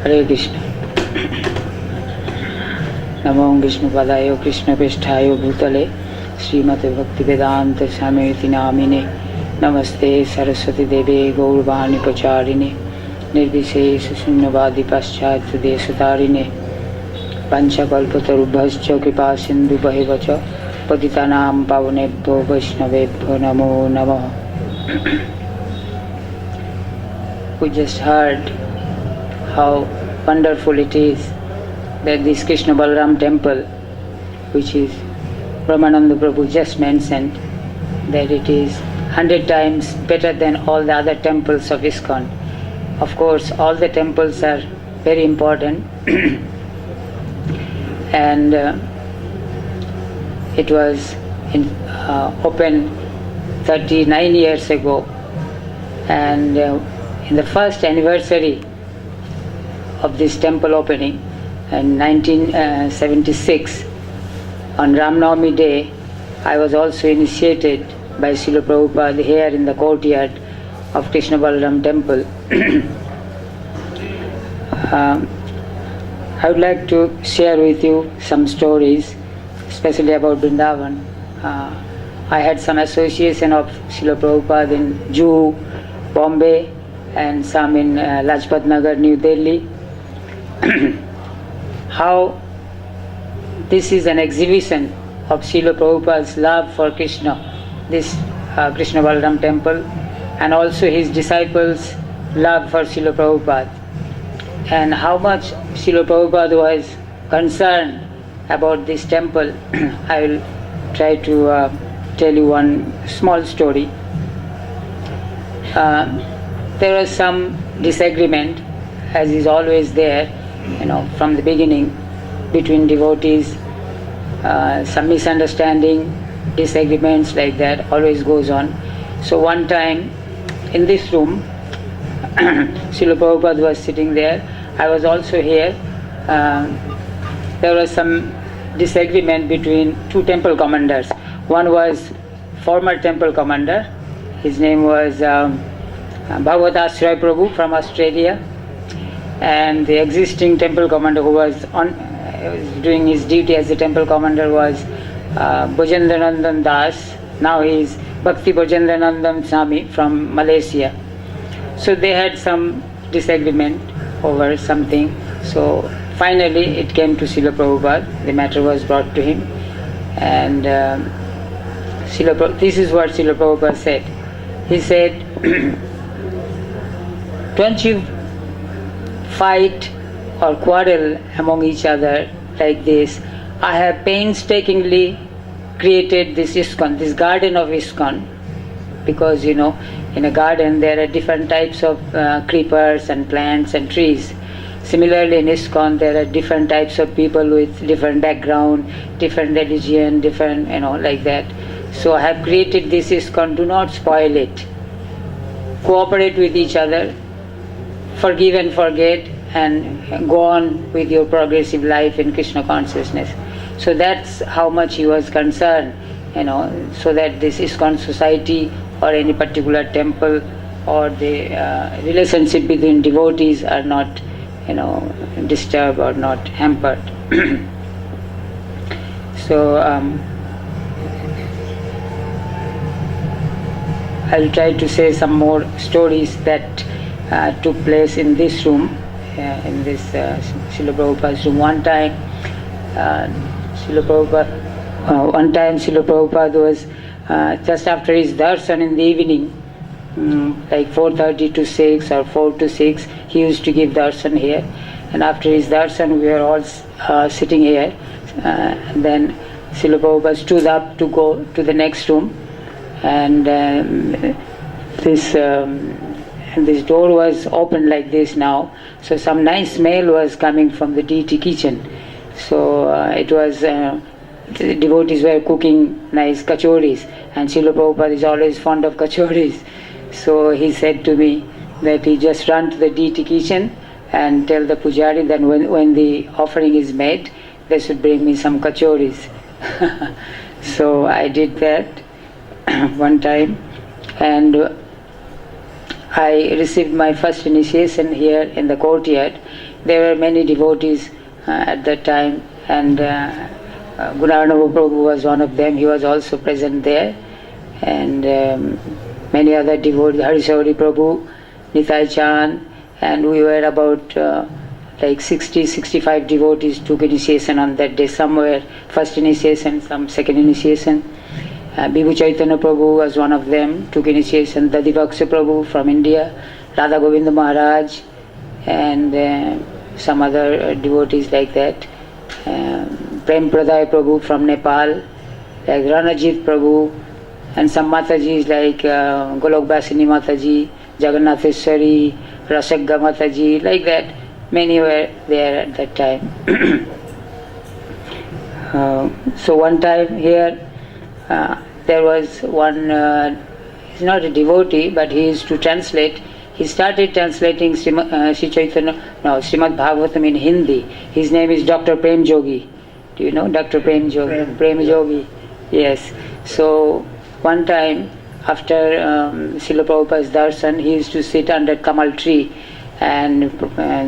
Hare Krishna. Namo Vishnupadaya Krishna Pesthaya Bhutale Srimate Bhaktivedanta Swamiti Namine Namaste Saraswati Deve Gaurvani Pacharine Nirvishesha Shunyavadi Paschatya Desatarine Panchakalpatarubhascha Kripa Sindhu Bhayevacha Patitanam Pavanebhyo Vaishnavebhyo Namo Namaha. We just heard how wonderful it is that this Krishna Balaram temple, which is Brahmananda Prabhu just mentioned, that it is 100 times better than all the other temples of ISKCON. Of course, all the temples are very important and it was opened 39 years ago, and in the first anniversary of this temple opening in 1976, on Ram Navami day, I was also initiated by Srila Prabhupada here in the courtyard of Krishna Balaram temple. I would like to share with you some stories, especially about Vrindavan. I had some association of Srila Prabhupada in Juhu, Bombay, and some in Lajpat Nagar, New Delhi. How this is an exhibition of Srila Prabhupada's love for Krishna, this Krishna Balaram temple, and also his disciples' love for Srila Prabhupada, and how much Srila Prabhupada was concerned about this temple. I will try to tell you one small story. There was some disagreement, as is always there, from the beginning, between devotees, some misunderstanding, disagreements like that always goes on. So one time in this room, Srila Prabhupada was sitting there, I was also here. There was some disagreement between two temple commanders. One was former temple commander, his name was Bhagavatashraya Prabhu from Australia, and the existing temple commander who was doing his duty as the temple commander was Bhujendranandan Das. Now he is Bhakti Bhujendranandan Swami from Malaysia. So they had some disagreement over something. So finally it came to Srila Prabhupada. The matter was brought to him, and this is what Srila Prabhupada said. He said, don't you fight or quarrel among each other like this. I have painstakingly created this ISKCON, this garden of ISKCON, because in a garden there are different types of creepers and plants and trees. Similarly in ISKCON there are different types of people with different background, different religion, different, like that. So I have created this ISKCON, do not spoil it. Cooperate with each other, forgive and forget, and go on with your progressive life in Krishna consciousness. So that's how much he was concerned, so that this ISKCON society or any particular temple or the relationship between devotees are not, disturbed or not hampered. So I'll try to say some more stories that took place in this room, in this Srila Prabhupada's room. One time Srila Prabhupada was just after his darshan in the evening, like 4:30 to 6 or 4 to 6, he used to give darshan here. And after his darshan, we were all sitting here. And then Srila Prabhupada stood up to go to the next room, and this door was open like this now. So some nice smell was coming from the deity kitchen. So it was the devotees were cooking nice kachoris, and Srila Prabhupada is always fond of kachoris. So he said to me that he just run to the deity kitchen and tell the pujari that when the offering is made, they should bring me some kachoris. So I did that one time, and I received my first initiation here in the courtyard. There were many devotees at that time, and Gunarnava Prabhu was one of them. He was also present there, and many other devotees, Harishauri Prabhu, Nitai Chand, and we were about like 60-65 devotees took initiation on that day. Some were first initiation, some second initiation. Bibhu Chaitanya Prabhu was one of them, took initiation. Dadivaksha Prabhu from India, Radha Govinda Maharaj, and some other devotees like that. Prem Pradaya Prabhu from Nepal, like Ranajit Prabhu, and some Matajis like Golok Basini Mataji, Jagannatheswari, Rasagga Mataji, like that. Many were there at that time. So one time here, there was one, he's not a devotee, but he used to translate. He started translating Srimad Bhagavatam in Hindi. His name is Dr. Prem Jogi. Do you know Dr. Prem Jogi? Prem Jogi, yes. So one time, after Srila Prabhupada's darshan, he used to sit under Kamal tree, and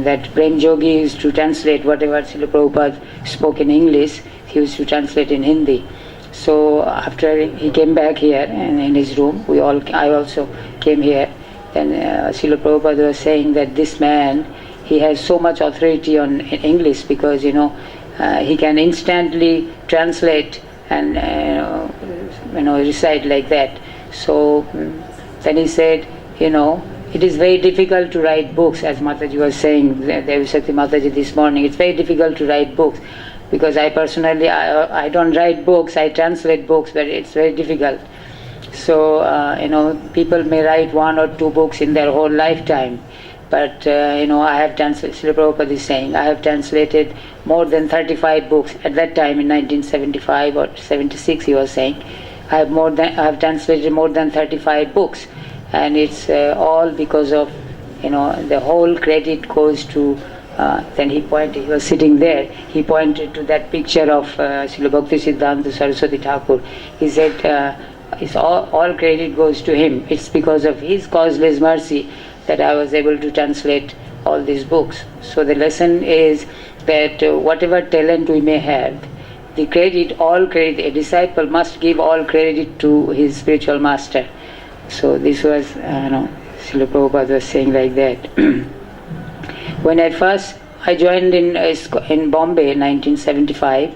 that Prem Jogi used to translate whatever Srila Prabhupada spoke in English, he used to translate in Hindi. So after he came back here and in his room, I also came here, and Srila Prabhupada was saying that this man, he has so much authority in English because he can instantly translate and recite like that. So then he said, it is very difficult to write books, as Mataji was saying, Devisakti Mataji this morning. It's very difficult to write books. Because I personally, I don't write books, I translate books, but it's very difficult. So, people may write 1 or 2 books in their whole lifetime. But, I have translated, Srila Prabhupada is saying, I have translated more than 35 books. At that time, in 1975 or 76, he was saying, I have translated more than 35 books. And it's all because of, the whole credit goes to then he was sitting there, he pointed to that picture of Srila Bhakti Siddhanta Saraswati Thakur. He said, it's all credit goes to him. It's because of his causeless mercy that I was able to translate all these books. So the lesson is that whatever talent we may have, all credit, a disciple must give all credit to his spiritual master. So this was, Srila Prabhupada was saying like that. When I joined in Bombay in 1975,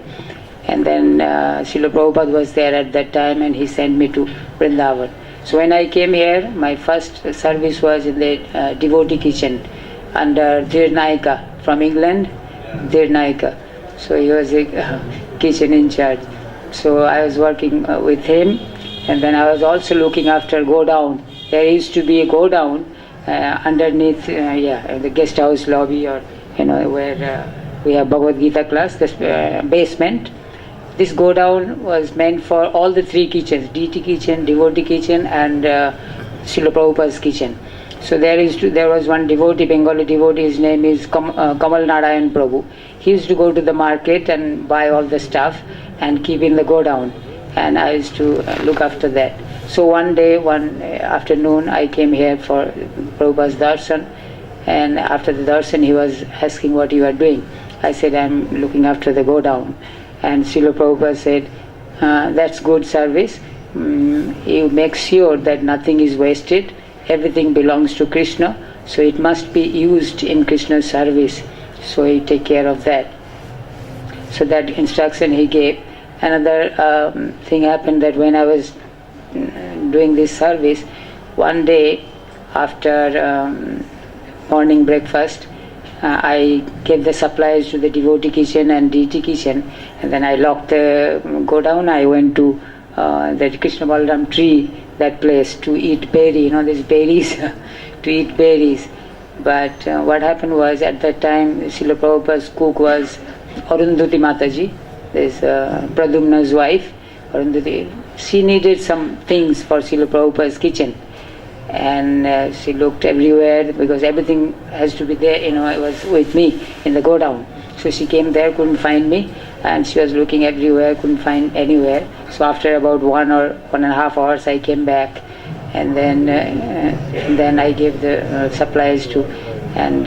and then Srila Prabhupada was there at that time, and he sent me to Vrindavan. So when I came here, my first service was in the devotee kitchen under Dhir Naika from England, Dhir Naika. So he was a kitchen in charge. So I was working with him, and then I was also looking after go down. There used to be a go down underneath the guest house lobby, or where we have Bhagavad Gita class, this basement. This go down was meant for all the 3 kitchens, DT kitchen, devotee kitchen, and Srila Prabhupada's kitchen. So there was one devotee, Bengali devotee, his name is Kamal Narayan Prabhu. He used to go to the market and buy all the stuff and keep in the go down, and I used to look after that. So one afternoon, I came here for Prabhupada's darshan, and after the darshan he was asking what you are doing. I said, I'm looking after the go down. And Srila Prabhupada said, that's good service. You make sure that nothing is wasted, everything belongs to Krishna, so it must be used in Krishna's service. So you take care of that. So that instruction he gave. Another thing happened, that when I was doing this service, one day after morning breakfast, I gave the supplies to the devotee kitchen and DT kitchen, and then I locked the go down. I went to the Krishna Balaram tree, that place, to eat berry, these berries, to eat berries. But what happened was, at that time, Srila Prabhupada's cook was Arundhati Mataji, this Pradumna's wife, Arundhati. She needed some things for Srila Prabhupada's kitchen. And she looked everywhere, because everything has to be there, it was with me in the go down. So she came there, couldn't find me, and she was looking everywhere, couldn't find anywhere. So after about 1 or 1.5 hours, I came back, and then I gave the supplies to, and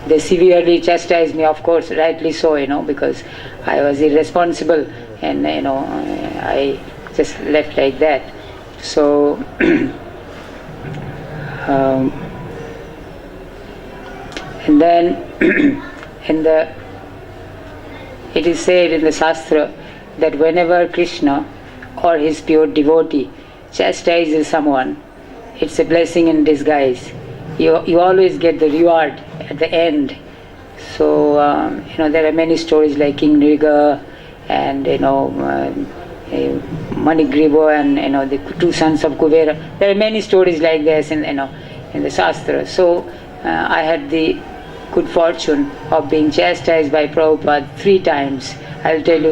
they severely chastised me, of course, rightly so, because I was irresponsible, and I just left like that. So and then it is said in the Shastra that whenever Krishna or his pure devotee chastises someone, it's a blessing in disguise. You always get the reward at the end. So there are many stories like King Nriga and Manigrivo and the two sons of Kuvera. There are many stories like this in the Shastra. So I had the good fortune of being chastised by Prabhupada 3 times. I'll tell you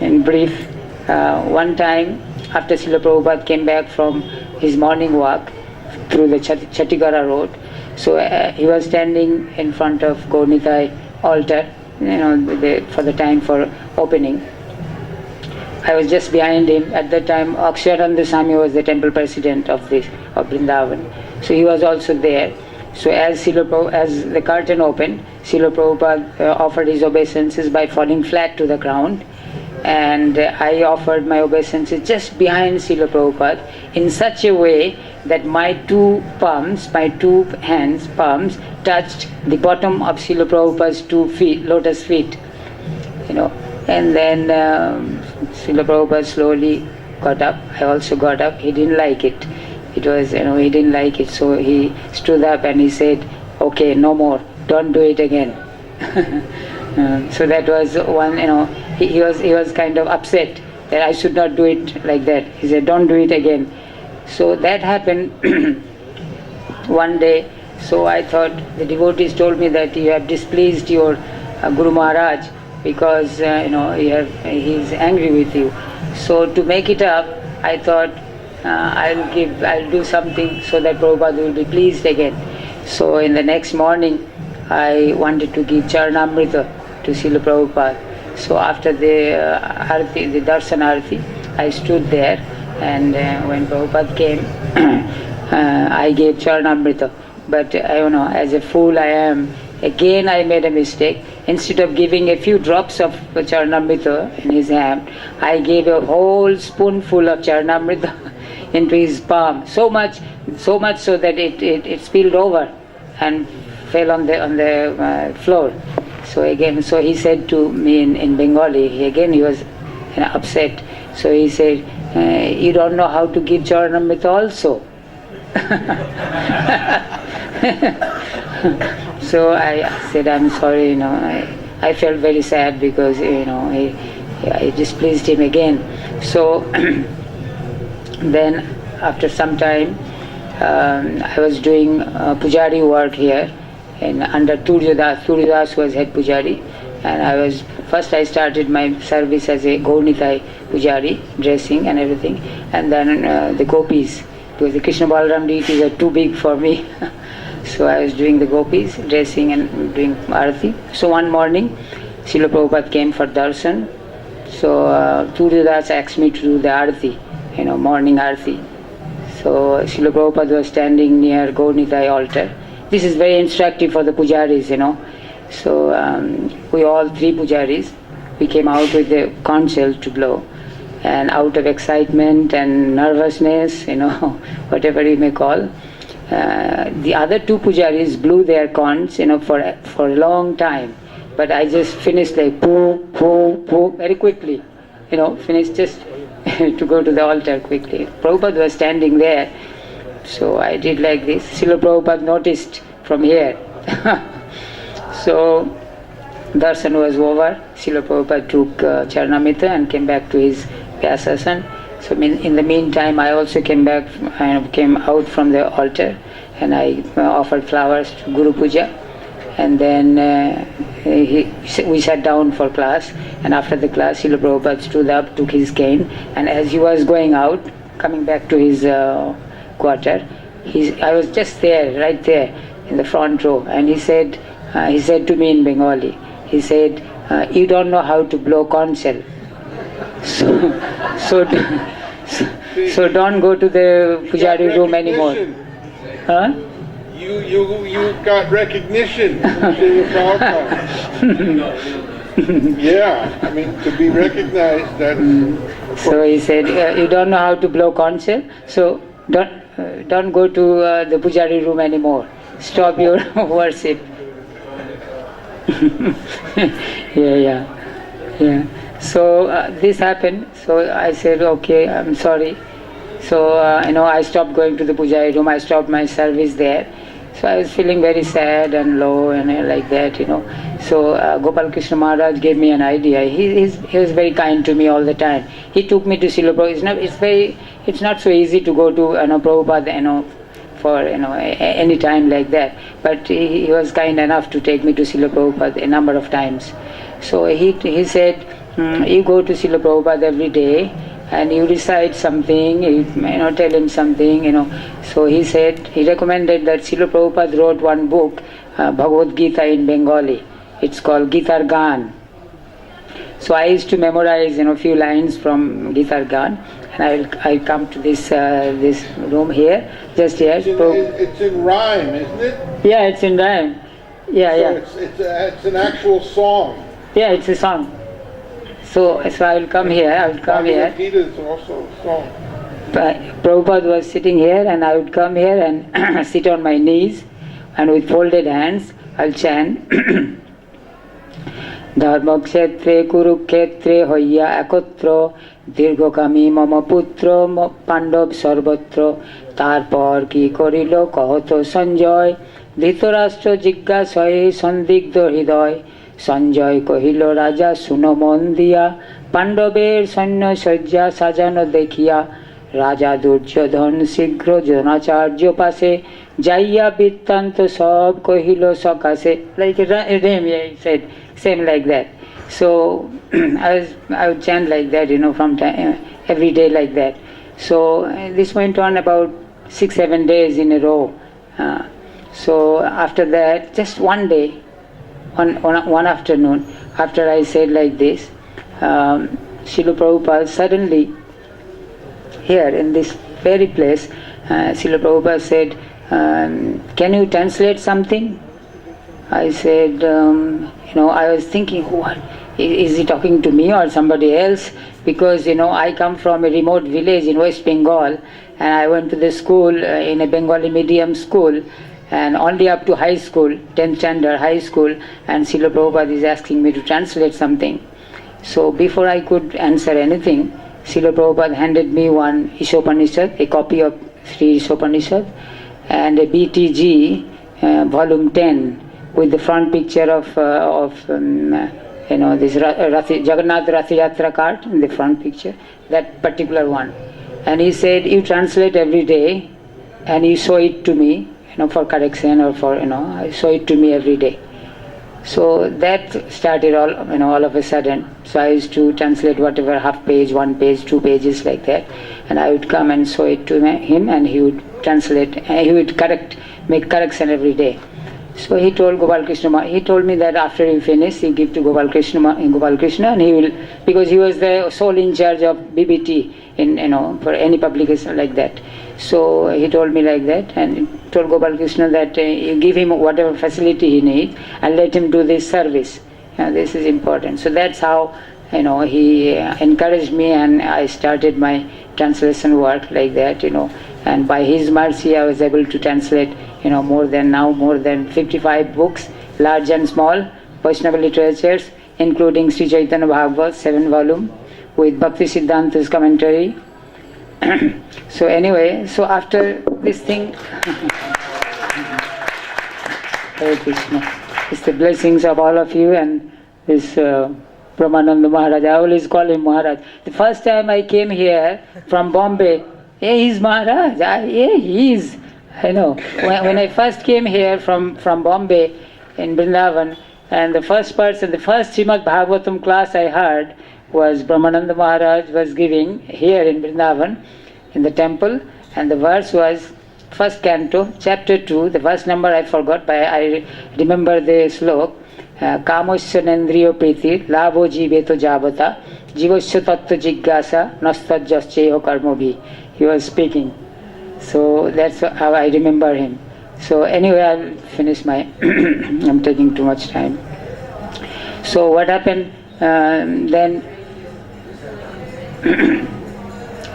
in brief. One time, after Srila Prabhupada came back from his morning walk through the Chattigara road, so he was standing in front of Gaurnitai altar, for the time for opening. I was just behind him. At that time, Akshayananda Swami was the temple president of Vrindavan, so he was also there. So as the curtain opened, Srila Prabhupada offered his obeisances by falling flat to the ground, and I offered my obeisances just behind Srila Prabhupada in such a way that my two palms touched the bottom of Srila Prabhupada's 2 feet, lotus feet, and then Srila Prabhupada slowly got up. I also got up. He didn't like it. He didn't like it, so he stood up and he said, "Okay, no more, don't do it again." So that was one, he was kind of upset that I should not do it like that. He said, "Don't do it again." So that happened one day. So I thought, the devotees told me that you have displeased your Guru Maharaj because he's angry with you. So to make it up, I thought I'll do something so that Prabhupada will be pleased again. So in the next morning, I wanted to give Charanamrita to Srila Prabhupada. So after the Arati, the Darshan Arati, I stood there, and when Prabhupada came, I gave Charanamrita. But as a fool I am, again I made a mistake. Instead of giving a few drops of Charanamrita in his hand, I gave a whole spoonful of Charanamrita into his palm. So much so that it spilled over and fell on the floor. So he said to me in Bengali, he was upset. So he said, "You don't know how to give Charanamrita also." So I said, "I'm sorry, I felt very sad because I displeased him again." So then after some time, I was doing pujari work here under Turyadas. Turyadas was head pujari, and I started my service as a Gaurnitai pujari, dressing and everything, and then the gopis, because the Krishna Balaram deities are too big for me. So I was doing the gopis, dressing and doing arati. So one morning, Srila Prabhupada came for darshan. So Turyadas asked me to do the arati, morning arati. So Srila Prabhupada was standing near Gaurnitai altar. This is very instructive for the pujaris, So we all 3 pujaris, we came out with the conch shell to blow. And out of excitement and nervousness, whatever you may call, the other 2 pujaris blew their conchs, for a long time. But I just finished like poo, poo, poo, very quickly, finished just to go to the altar quickly. Prabhupada was standing there, so I did like this. Srila Prabhupada noticed from here. So darshan was over. Srila Prabhupada took Charanamrita and came back to his Vyasasana. So in the meantime, I also came out from the altar, and I offered flowers to Guru Puja, and then we sat down for class, and after the class, Srila Prabhupada stood up, took his cane, and as he was going out, coming back to his quarter, I was just there, right there, in the front row, and he said to me in Bengali, he said, "You don't know how to blow conch shell." So So don't go to the pujari room anymore. Huh? You got recognition from Srila Prabhupada. Yeah, I mean, to be recognized, that is... So he said, you don't know how to blow conch shell, so don't go to the pujari room anymore. Stop your worship. Yeah. So this happened. So I said, okay, I'm sorry. So I stopped going to the pujari room. I stopped my service there. So I was feeling very sad and low and like that, So Gopal Krishna Maharaj gave me an idea. He was very kind to me all the time. He took me to Srila Prabhupada. It's not so easy to go to Prabhupada, for any time like that. But he was kind enough to take me to Srila Prabhupada a number of times. So he said, you go to Srila Prabhupada every day and you recite something, you tell him something, So he said, he recommended that Srila Prabhupada wrote one book, Bhagavad Gita in Bengali. It's called Gitar Gan. So I used to memorize, few lines from Gitar Gan, and I'll come to this room here, just here. It's in rhyme, isn't it? Yeah, it's in rhyme. Yeah. So it's an actual song. Yeah, it's a song. So I will come here. Bhagavad Gita is also a song. Prabhupada was sitting here, and I would come here and sit on my knees, and with folded hands, I'll chant. Dharmakshetre Kurukhetre Hoya Akotra Dirghokami Mama Putra Pandav Sarvatra Tarpor Ki Korilo Kahoto Sanjay Dhritarashtra Jigyasaya Sandigdha Hriday Sanjay Kohilo Raja Suno Mon Dia Pandaver Sanya Sajja Sajano Dekhiya Raja Duryodhan Shigro Jonacharya Pase Jaya Bittanto Sab Kohilo Sakase. Like a name, he said, same like that. So I would chant like that, from time, every day like that. So this went on about 6-7 days in a row. So after that, just one day, one afternoon, after I said like this, Srila Prabhupada suddenly, here in this very place, Srila Prabhupada said, can you translate something? I said, I was thinking, what? Is he talking to me or somebody else? Because, I come from a remote village in West Bengal, and I went to the school in a Bengali medium school, and only up to high school, 10th standard high school, and Srila Prabhupada is asking me to translate something. So before I could answer anything, Srila Prabhupada handed me one Ishopanishad, a copy of Sri Ishopanishad, and a BTG, volume 10, with the front picture of this Jagannath Rath Yatra cart in the front picture, that particular one. And he said, you translate every day and you show it to me, for correction or for, show it to me every day. So that started all of a sudden. So I used to translate whatever, half page, 1 page, 2 pages like that, and I would come and show it to him, and he would translate, he would make correction every day. So he told Gopal Krishna, he told me that after you finish, you give to Gopal Krishna, and he will, because he was the sole in charge of BBT for any publication like that. So he told me like that, and he told Gopal Krishna that you give him whatever facility he needs and let him do this service. This is important. So that's how he encouraged me, and I started my translation work like that. And by his mercy, I was able to translate more than 55 books, large and small, Vaishnava literatures, including Sri Chaitanya Bhagavad, 7 volume, with Bhakti Siddhanta's commentary. So anyway, so after this thing, Hare Krishna, it's the blessings of all of you and this Brahmananda Maharaj. I always call him Maharaj. The first time I came here from Bombay, he's Maharaj. He is. When I first came here from Bombay in Vrindavan, and the first Srimad Bhagavatam class I heard was Brahmananda Maharaj was giving here in Vrindavan in the temple, and the verse was first canto, chapter 2, the verse number I forgot, but I remember the slok. Kamosya nendriyo priti labho jiveto javata jivasya tattva jigyasa nastajjasyeho karmobhi he was speaking. So that's how I remember him. So anyway, I'll finish my, I'm taking too much time. So what happened then,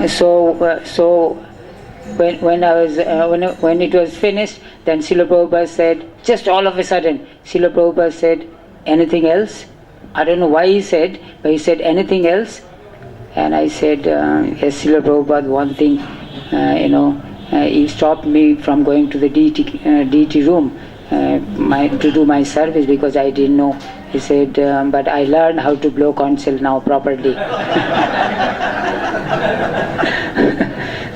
so when I was when it was finished, then Srila Prabhupada said, just all of a sudden, Srila Prabhupada said, anything else? I don't know why he said, but he said, anything else? And I said, yes, Srila Prabhupada, one thing, he stopped me from going to the deity room to do my service because I didn't know. He said, but I learned how to blow conch shell now properly.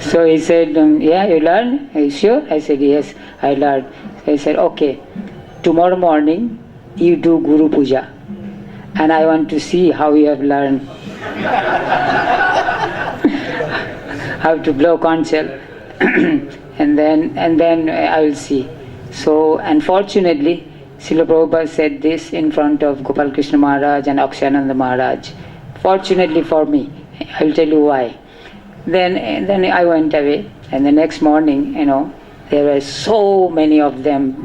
So he said, yeah, you learned? Are you sure? I said, yes, I learned. So he said, okay, tomorrow morning you do Guru Puja and I want to see how you have learned how to blow conch shell. and then I will see. So unfortunately, Srila Prabhupada said this in front of Gopal Krishna Maharaj and Akshayananda Maharaj. Fortunately for me, I will tell you why. Then I went away, and the next morning, there were so many of them,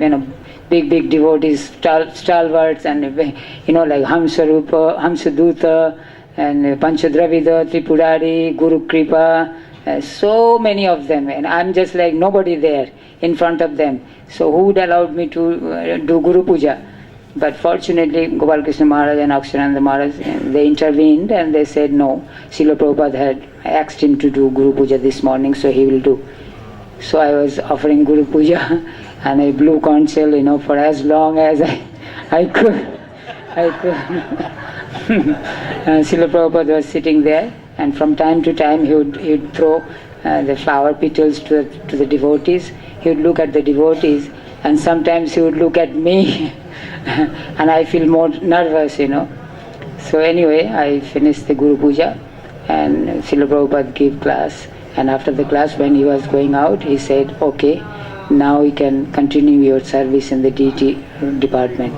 big devotees, stalwarts, and like Hamsarupa, Hamsaduta, and Panchadravida, Tripurari, Guru Kripa, so many of them, and I'm just like nobody there in front of them. So who would allow me to do Guru Puja? But fortunately, Gopal Krishna Maharaj and Akshayananda Maharaj, they intervened and they said no. Srila Prabhupada had asked him to do Guru Puja this morning, so he will do. So I was offering Guru Puja and I blew conch shell, for as long as I could. Srila Prabhupada was sitting there, and from time to time he would throw the flower petals to the devotees. He would look at the devotees, and sometimes he would look at me and I feel more nervous, So anyway, I finished the Guru Puja and Srila Prabhupada gave class, and after the class when he was going out, he said, okay, now you can continue your service in the deity department.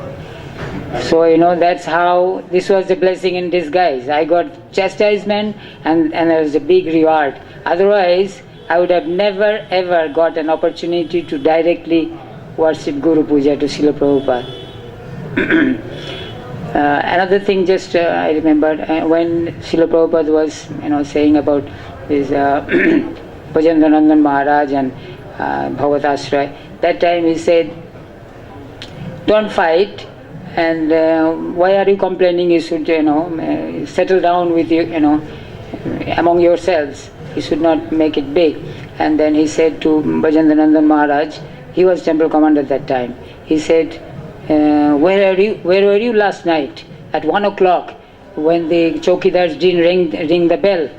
So that's how, this was the blessing in disguise. I got chastisement and there was a big reward. Otherwise, I would have never ever got an opportunity to directly worship Guru Puja to Srila Prabhupada. Another thing just I remembered, when Srila Prabhupada was saying about his Bhajandanandan Maharaj and Bhagavatashray, that time he said, don't fight, and why are you complaining? You should settle down with you, among yourselves. You should not make it big. And then he said to Bhajandanandan Maharaj, he was temple commander at that time, he said, where were you last night at 1 o'clock when the chowkidars didn't ring the bell?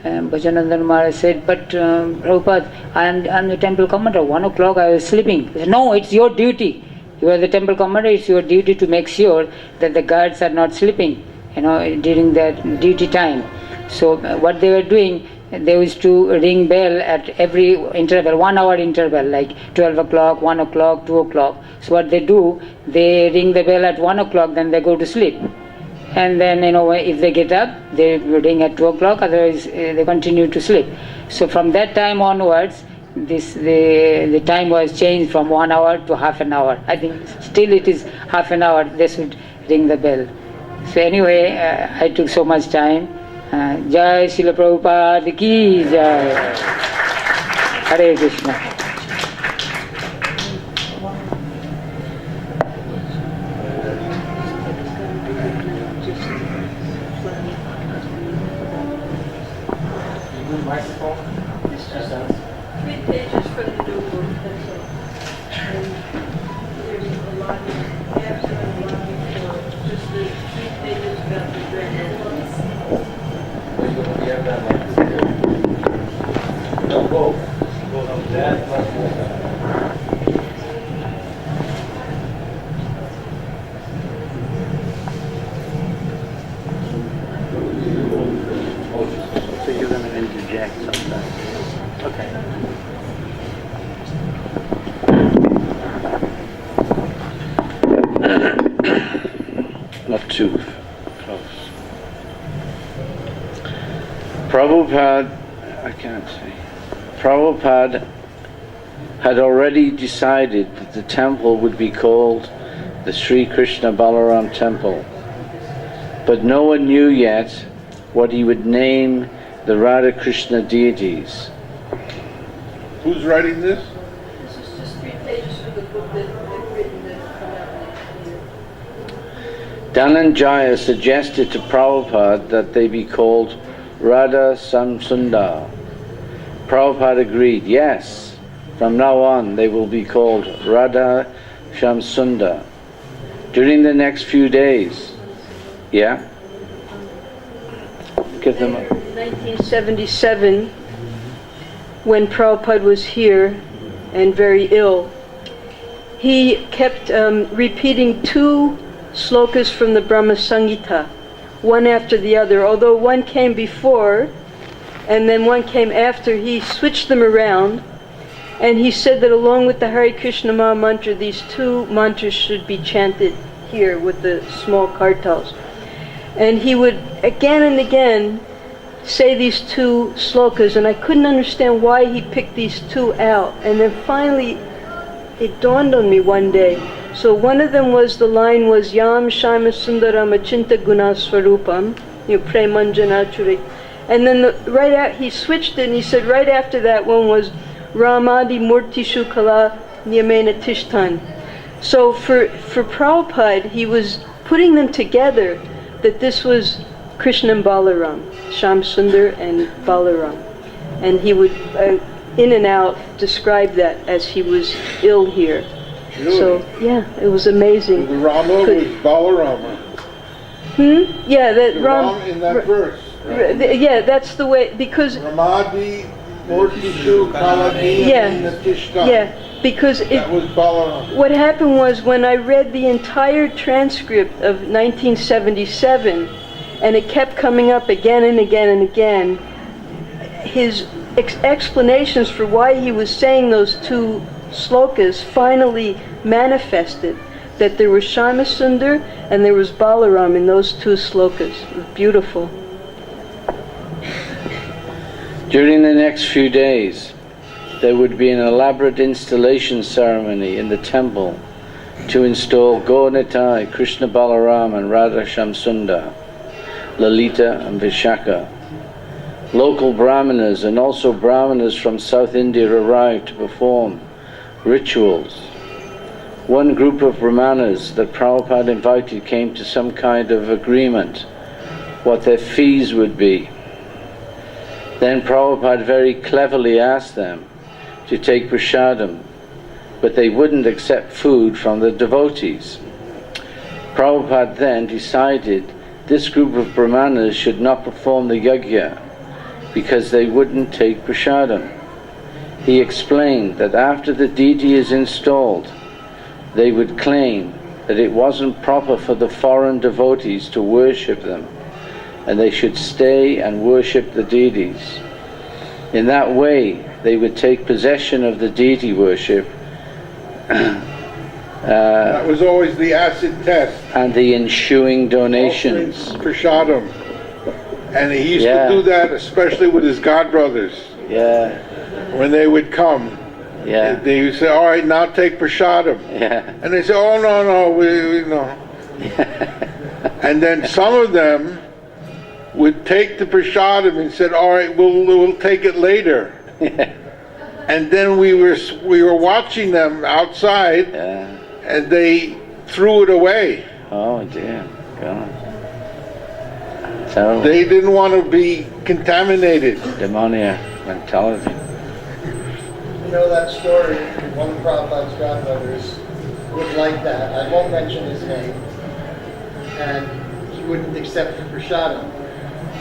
Bhajandanandan Maharaj said, but Prabhupada, I'm the temple commander, 1 o'clock I was sleeping. He said, no, it's your duty. You are the temple commander, it's your duty to make sure that the guards are not sleeping, during that duty time. So what they were doing, they used to ring bell at every interval, 1 hour interval, like 12 o'clock, 1 o'clock, 2 o'clock. So what they do, they ring the bell at 1 o'clock, then they go to sleep. And then, if they get up, they ring at 2 o'clock, otherwise they continue to sleep. So from that time onwards, the time was changed from 1 hour to half an hour. I think still it is half an hour, they should ring the bell. So anyway, I took so much time. Jai Srila Prabhupada ki Jai. Hare Krishna. Microphone. 3 pages from the new book, that's all. And there's a lot after and a lot before. Just the 3 pages about the Vrindavan. No, both. Both of that plus So you're going to interject sometimes. Okay. Not too close. Prabhupada, I can't see. Prabhupada had already decided that the temple would be called the Sri Krishna Balaram Temple, but no one knew yet what he would name the Radha Krishna deities. Who's writing this? This is just 3 pages for the book that I've written that come out next year. Dhananjaya suggested to Prabhupada that they be called Radha Samsundar. Prabhupada agreed, yes, from now on they will be called Radha Shamsundar. During the next few days, yeah? Give them a... 1977, when Prabhupada was here and very ill, he kept repeating 2 slokas from the Brahma Samhita, one after the other. Although one came before and then one came after, he switched them around, and he said that along with the Hare Krishna Maha Mantra, these 2 mantras should be chanted here with the small kartals. And he would again and again say these 2 slokas, and I couldn't understand why he picked these 2 out. And then finally it dawned on me one day. So one of them was, the line was Yam Shama Sundaram Achinta Guna Swarupam, Premanjana Churik. And then he switched it, and he said right after that one was Ramadi Murtishu Kala Nyamena Tishtan. So for Prabhupada, he was putting them together, that this was Krishna and Balaram, Sham Sundar and Balaram. And he would, in and out, describe that as he was ill here. Really? So, yeah, it was amazing. The Rama was Balarama. Yeah, that The Ram in that verse. Right? Yeah, that's the way, because... Ramadi, Mortishu, Kaladi, and Natishtan. Yeah, because that was Balarama. What happened was, when I read the entire transcript of 1977, and it kept coming up again and again and again, his explanations for why he was saying those 2 slokas finally manifested, that there was Shama Sundar and there was Balaram in those 2 slokas. It was beautiful. During the next few days, there would be an elaborate installation ceremony in the temple to install Gaunitai, Krishna Balaram and Radha Shamsundar, Lalita and Vishaka. Local brahmanas and also brahmanas from South India arrived to perform rituals. One group of brahmanas that Prabhupada invited came to some kind of agreement what their fees would be. Then Prabhupada very cleverly asked them to take prasadam, but they wouldn't accept food from the devotees. Prabhupada then decided this group of brahmanas should not perform the yajna because they wouldn't take prasadam. He explained that after the deity is installed, they would claim that it wasn't proper for the foreign devotees to worship them, and they should stay and worship the deities. In that way, they would take possession of the deity worship. That was always the acid test. And the ensuing donations. Prasadam. And he used to do that especially with his godbrothers. Yeah. When they would come. Yeah. They would say, all right, now take prasadam. Yeah. And they say, oh, no, we no. And then some of them would take the prasadam and said, all right, we'll take it later. And then we were watching them outside, and they threw it away. Oh dear God. Terrible. They didn't want to be contaminated. Demoniac mentality. You know that story, one of Prabhupada's godbrothers was like that. I won't mention his name. And he wouldn't accept the prasadam.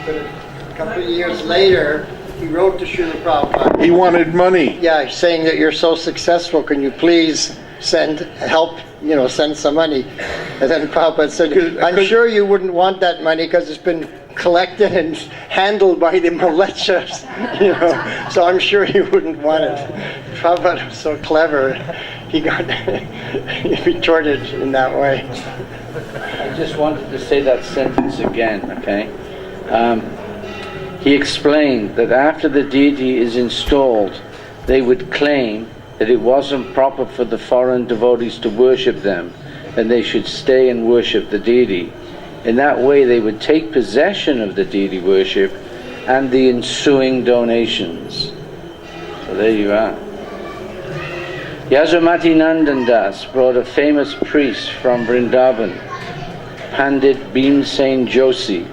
But a couple of years later, he wrote to Srila Prabhupada. He wanted money. Yeah, saying that you're so successful, can you please send some money? And then Prabhupada said, I'm sure you wouldn't want that money because it's been collected and handled by the militias, so I'm sure you wouldn't want it. Prabhupada was so clever, he retorted in that way. I just wanted to say that sentence again, okay? He explained that after the deity is installed, they would claim that it wasn't proper for the foreign devotees to worship them, and they should stay and worship the deity. In that way they would take possession of the deity worship and the ensuing donations. So there you are. Yasomati Nandandas brought a famous priest from Vrindavan, Pandit Bhimsen Joshi.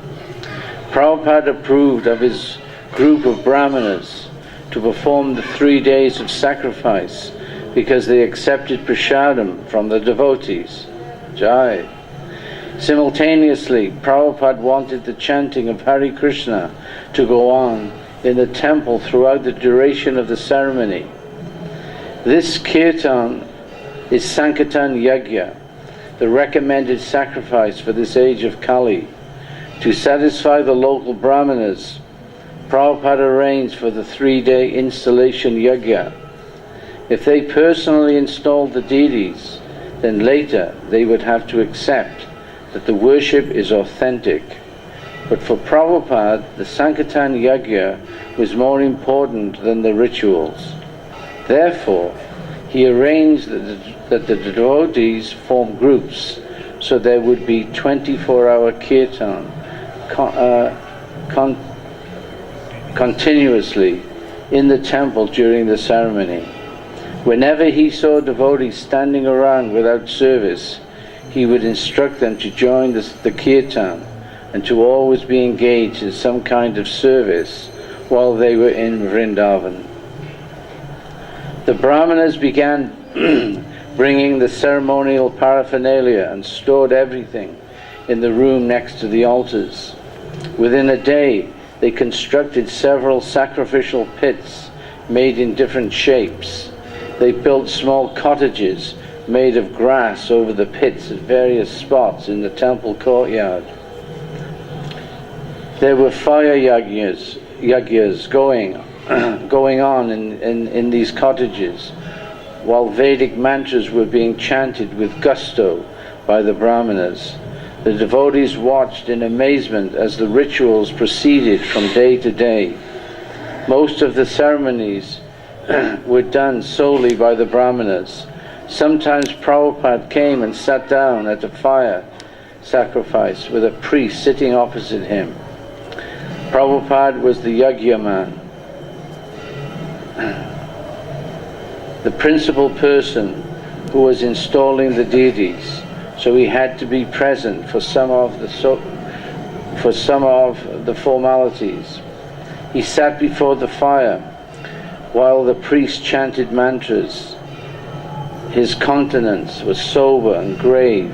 Prabhupada approved of his group of brahmanas to perform the 3 days of sacrifice because they accepted prasadam from the devotees. Jai. Simultaneously, Prabhupada wanted the chanting of Hare Krishna to go on in the temple throughout the duration of the ceremony. This kirtan is Sankirtan Yajna, the recommended sacrifice for this age of Kali. To satisfy the local brahmanas, Prabhupada arranged for the 3-day installation yajna. If they personally installed the deities, then later they would have to accept that the worship is authentic. But for Prabhupada, the Sankirtan Yajna was more important than the rituals. Therefore, he arranged that the devotees form groups so there would be 24-hour kirtan continuously in the temple during the ceremony. Whenever he saw devotees standing around without service, he would instruct them to join the kirtan and to always be engaged in some kind of service while they were in Vrindavan. The brahmanas began bringing the ceremonial paraphernalia and stored everything in the room next to the altars. Within a day, they constructed several sacrificial pits made in different shapes. They built small cottages made of grass over the pits at various spots in the temple courtyard. There were fire yajnas going on in these cottages, while Vedic mantras were being chanted with gusto by the brahmanas. The devotees watched in amazement as the rituals proceeded from day to day. Most of the ceremonies were done solely by the brahmanas. Sometimes Prabhupada came and sat down at a fire sacrifice with a priest sitting opposite him. Prabhupada was the yajna man, the principal person who was installing the deities, so he had to be present for some of the formalities. He sat before the fire while the priest chanted mantras. His countenance was sober and grave.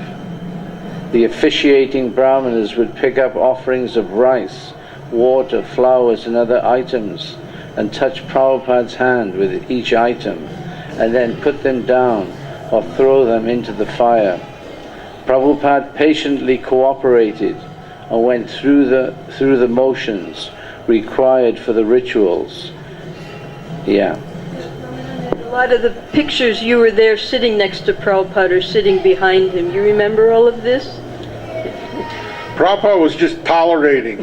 The officiating brahmanas would pick up offerings of rice, water, flowers and other items and touch Prabhupada's hand with each item and then put them down or throw them into the fire. Prabhupada patiently cooperated and went through the motions required for the rituals. Yeah. A lot of the pictures you were there sitting next to Prabhupada or sitting behind him. You remember all of this? Prabhupada was just tolerating.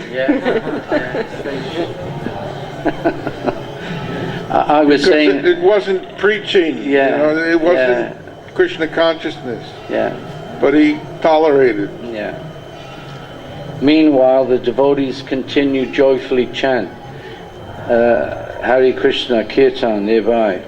I was Because saying it wasn't preaching, it wasn't Krishna consciousness, but he tolerated. Meanwhile, the devotees continued joyfully chant Hare Krishna Kirtan nearby.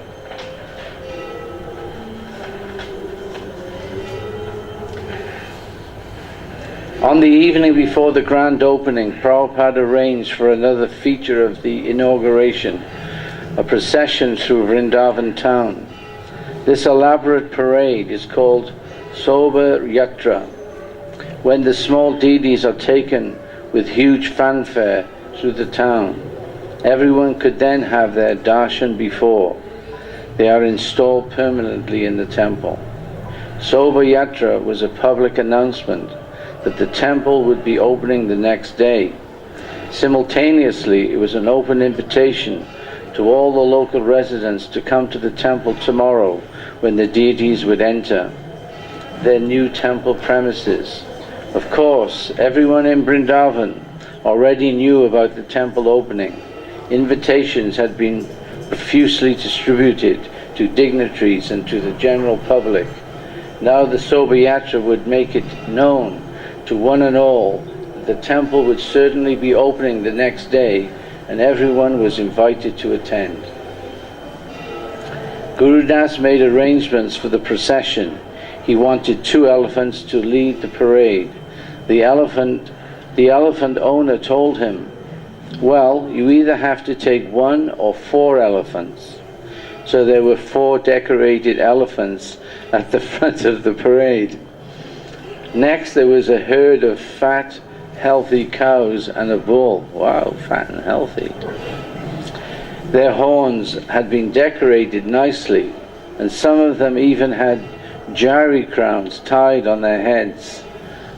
On the evening before the grand opening, Prabhupada arranged for another feature of the inauguration, a procession through Vrindavan town. This elaborate parade is called Soba Yatra, when the small deities are taken with huge fanfare through the town. Everyone could then have their darshan before they are installed permanently in the temple. Soba Yatra was a public announcement that the temple would be opening the next day. Simultaneously, it was an open invitation to all the local residents to come to the temple tomorrow when the deities would enter their new temple premises. Of course, everyone in Vrindavan already knew about the temple opening. Invitations had been profusely distributed to dignitaries and to the general public. Now the Sobhayatra would make it known to one and all that the temple would certainly be opening the next day, and everyone was invited to attend. Guru Das made arrangements for the procession. He wanted 2 elephants to lead the parade. The elephant owner told him, "Well, you either have to take 1 or 4 elephants." So there were 4 decorated elephants at the front of the parade. Next there was a herd of fat, healthy cows and a bull. Wow, fat and healthy. Their horns had been decorated nicely, and some of them even had jari crowns tied on their heads.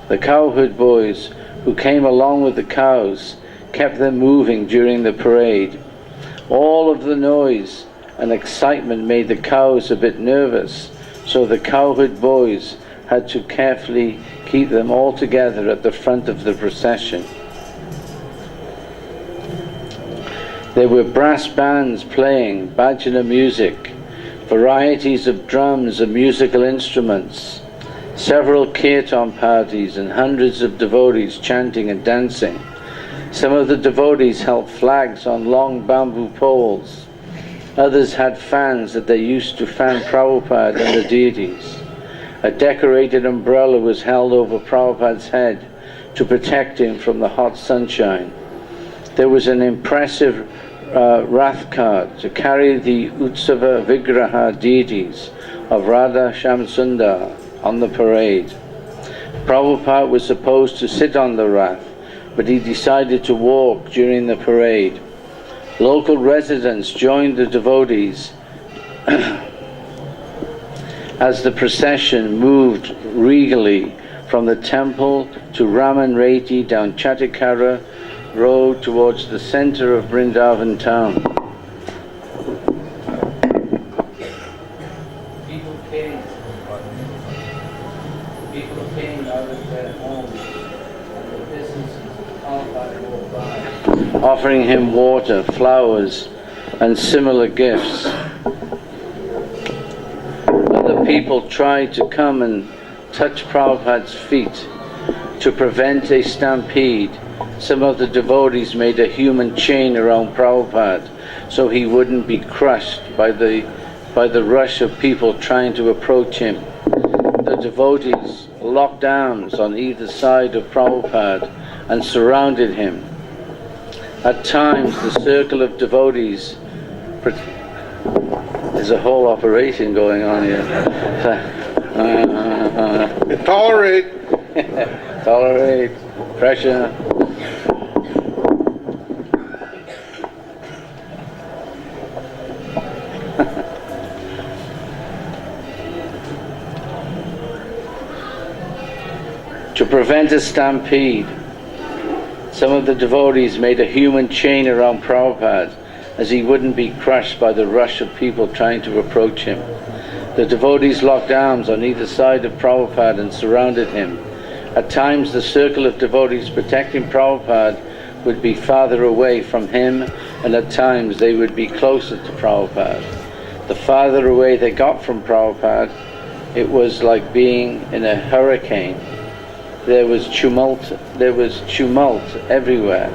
The cowherd boys who came along with the cows kept them moving during the parade. All of the noise and excitement made the cows a bit nervous, so the cowherd boys had to carefully keep them all together at the front of the procession. There were brass bands playing bhajana music, varieties of drums and musical instruments, several kirtan parties, and hundreds of devotees chanting and dancing. Some of the devotees held flags on long bamboo poles. Others had fans that they used to fan Prabhupada and the deities. A decorated umbrella was held over Prabhupada's head to protect him from the hot sunshine. There was an impressive rath cart to carry the Utsava Vigraha deities of Radha Shamsundar on the parade. Prabhupada was supposed to sit on the rath, but he decided to walk during the parade. Local residents joined the devotees as the procession moved regally from the temple to Raman Reti down Chatikara Road towards the center of Vrindavan town. People came out of their homes and the businesses offering him water, flowers, and similar gifts. Other people tried to come and touch Prabhupada's feet. To prevent a stampede, some of the devotees made a human chain around Prabhupada so he wouldn't be crushed by the rush of people trying to approach him. The devotees locked arms on either side of Prabhupada and surrounded him. At times the circle of devotees, there's a whole operation going on here. Tolerate. Tolerate. Pressure. To prevent a stampede, some of the devotees made a human chain around Prabhupada as he wouldn't be crushed by the rush of people trying to approach him. The devotees locked arms on either side of Prabhupada and surrounded him. At times the circle of devotees protecting Prabhupada would be farther away from him, and at times they would be closer to Prabhupada. The farther away they got from Prabhupada, it was like being in a hurricane. There was tumult everywhere.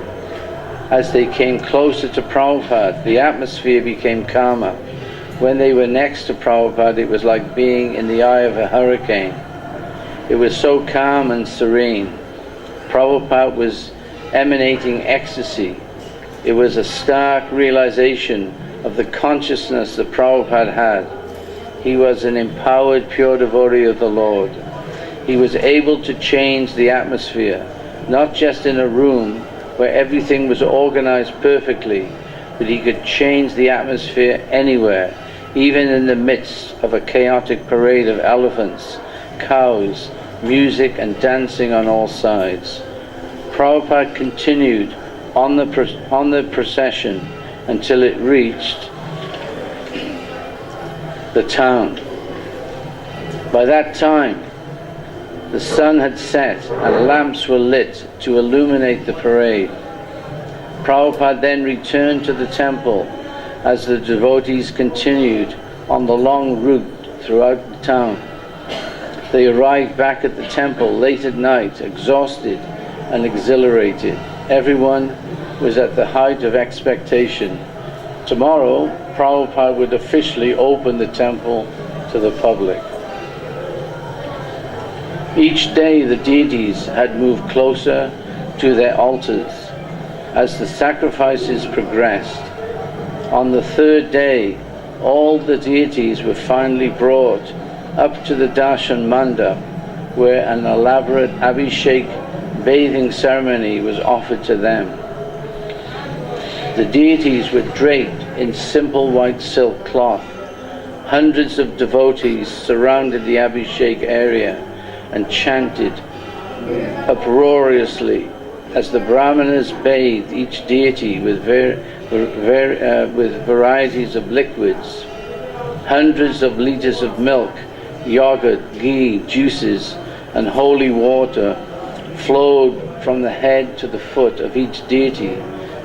As they came closer to Prabhupada, the atmosphere became calmer. When they were next to Prabhupada, it was like being in the eye of a hurricane. It was so calm and serene. Prabhupada was emanating ecstasy. It was a stark realization of the consciousness that Prabhupada had. He was an empowered, pure devotee of the Lord. He was able to change the atmosphere, not just in a room where everything was organized perfectly, but he could change the atmosphere anywhere, even in the midst of a chaotic parade of elephants, cows, music and dancing on all sides. Prabhupada continued on the procession until it reached the town. By that time, the sun had set and lamps were lit to illuminate the parade. Prabhupada then returned to the temple as the devotees continued on the long route throughout the town. They arrived back at the temple late at night, exhausted and exhilarated. Everyone was at the height of expectation. Tomorrow, Prabhupada would officially open the temple to the public. Each day the deities had moved closer to their altars as the sacrifices progressed. On the third day, all the deities were finally brought up to the darshan mandap, where an elaborate abhishek bathing ceremony was offered to them. The deities were draped in simple white silk cloth. Hundreds of devotees surrounded the abhishek area and chanted uproariously as the brahmanas bathed each deity with varieties of liquids. Hundreds of liters of milk, yogurt, ghee, juices, and holy water flowed from the head to the foot of each deity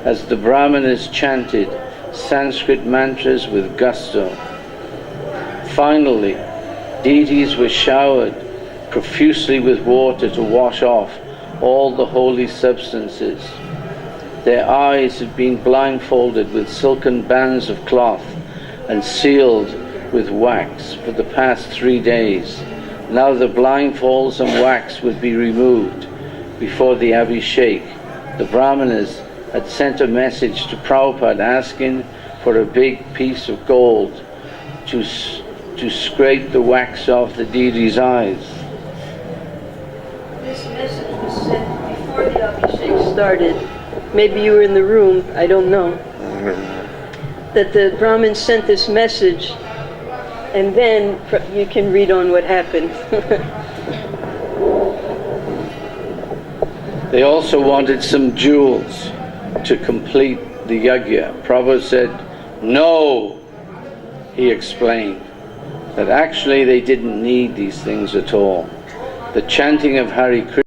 as the brahmanas chanted Sanskrit mantras with gusto. Finally, deities were showered profusely with water to wash off all the holy substances. Their eyes had been blindfolded with silken bands of cloth and sealed with wax for the past 3 days. Now the blindfolds and wax would be removed before the abhishek. The brahmanas had sent a message to Prabhupada asking for a big piece of gold to scrape the wax off the deity's eyes. This message was sent before the Abhishek started. Maybe you were in the room, I don't know. That the Brahmin sent this message, and then you can read on what happened. They also wanted some jewels to complete the yajna. Prabhupada said, no, he explained, that actually they didn't need these things at all. The chanting of Hare Krishna